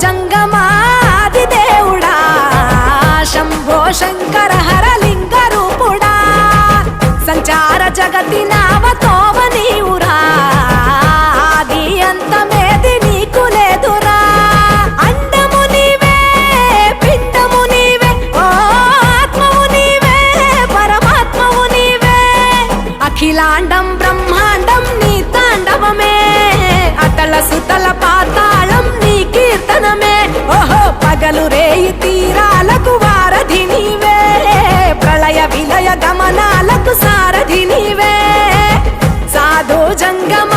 జంగమాది దేవుడా శంభో శంకర హరలింగ రూపుడా సంచార జగతి నావతోవ నీవురా ఆది అంతమేది నీకు లేదురా అండము నీవే పిండము నీవే ఓ ఆత్మవు నీవే పరమాత్మవు నీవే అఖిలాండం బ్రహ్మాండం నీ తాండవమే అతల సుతల పాతాళం నీ కీర్తనమే ఓహో పగలు రేయి తీరాలకు వారధి నీవే ప్రళయ విలయ గమనాలకు సారథి నీవే సాధు జంగమ